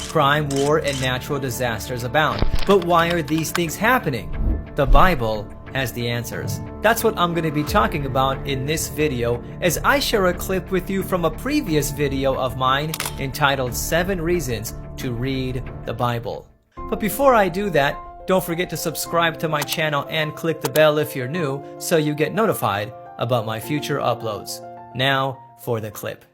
Crime, war, and natural disasters abound. But why are these things happening? The Bible has the answers. That's what I'm going to be talking about in this video as I share a clip with you from a previous video of mine entitled 7 Reasons to Read the Bible. But before I do that, don't forget to subscribe to my channel and click the bell if you're new so you get notified about my future uploads. Now for the clip.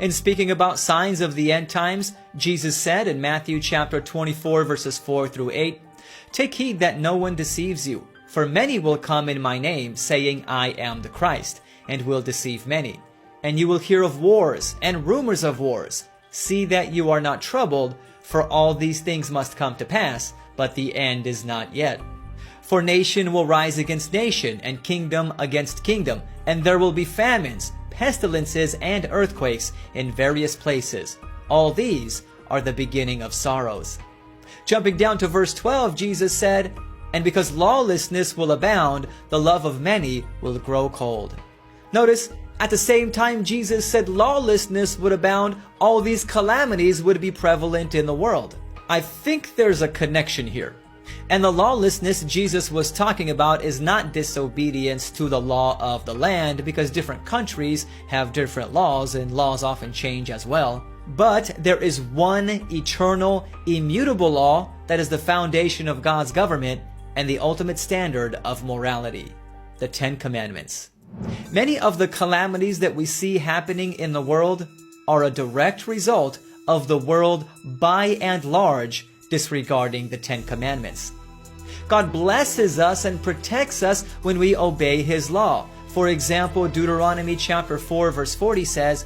In speaking about signs of the end times, Jesus said in Matthew chapter 24 verses 4 through 8, "Take heed that no one deceives you, for many will come in my name, saying, I am the Christ, and will deceive many. And you will hear of wars and rumors of wars. See that you are not troubled, for all these things must come to pass, but the end is not yet. For nation will rise against nation, and kingdom against kingdom, and there will be famines, pestilences, and earthquakes in various places. All these are the beginning of sorrows." Jumping down to verse 12, Jesus said, "And because lawlessness will abound, the love of many will grow cold." Notice, at the same time Jesus said lawlessness would abound, all these calamities would be prevalent in the world. I think there's a connection here. And the lawlessness Jesus was talking about is not disobedience to the law of the land, because different countries have different laws and laws often change as well. But there is one eternal, immutable law that is the foundation of God's government and the ultimate standard of morality, the 10 Commandments. Many of the calamities that we see happening in the world are a direct result of the world by and large disregarding the 10 Commandments. God blesses us and protects us when we obey His law. For example, Deuteronomy chapter 4 verse 40 says,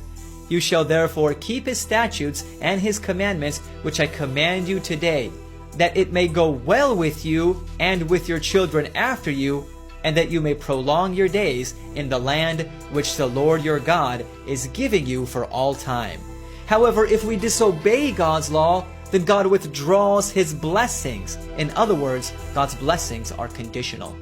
"You shall therefore keep His statutes and His commandments, which I command you today, that it may go well with you and with your children after you, and that you may prolong your days in the land which the Lord your God is giving you for all time." However, if we disobey God's law, then God withdraws His blessings. In other words, God's blessings are conditional.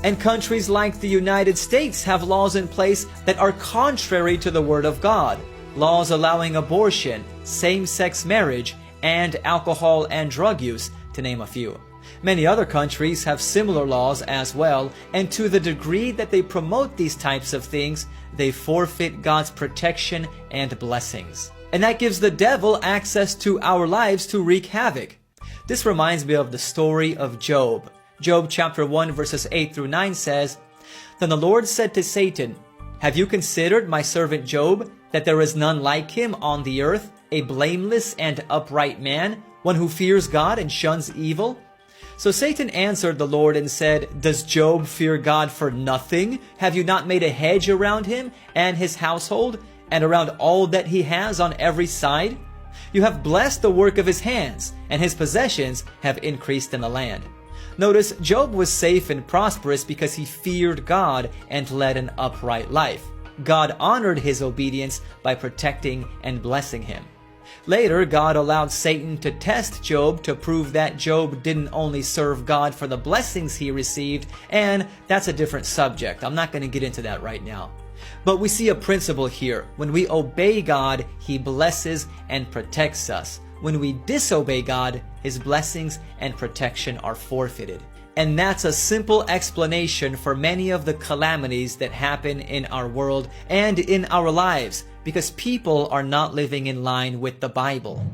And countries like the United States have laws in place that are contrary to the Word of God. Laws allowing abortion, same-sex marriage, and alcohol and drug use, to name a few. Many other countries have similar laws as well, and to the degree that they promote these types of things, they forfeit God's protection and blessings. And that gives the devil access to our lives to wreak havoc. This reminds me of the story of Job. Job chapter 1 verses 8 through 9 says, "Then the Lord said to Satan, Have you considered my servant Job, that there is none like him on the earth, a blameless and upright man, one who fears God and shuns evil?" So Satan answered the Lord and said, "Does Job fear God for nothing? Have you not made a hedge around him and his household, and around all that he has on every side? You have blessed the work of his hands, and his possessions have increased in the land." Notice, Job was safe and prosperous because he feared God and led an upright life. God honored his obedience by protecting and blessing him. Later, God allowed Satan to test Job to prove that Job didn't only serve God for the blessings he received, and that's a different subject. I'm not going to get into that right now. But we see a principle here. When we obey God, He blesses and protects us. When we disobey God, His blessings and protection are forfeited. And that's a simple explanation for many of the calamities that happen in our world and in our lives, because people are not living in line with the Bible.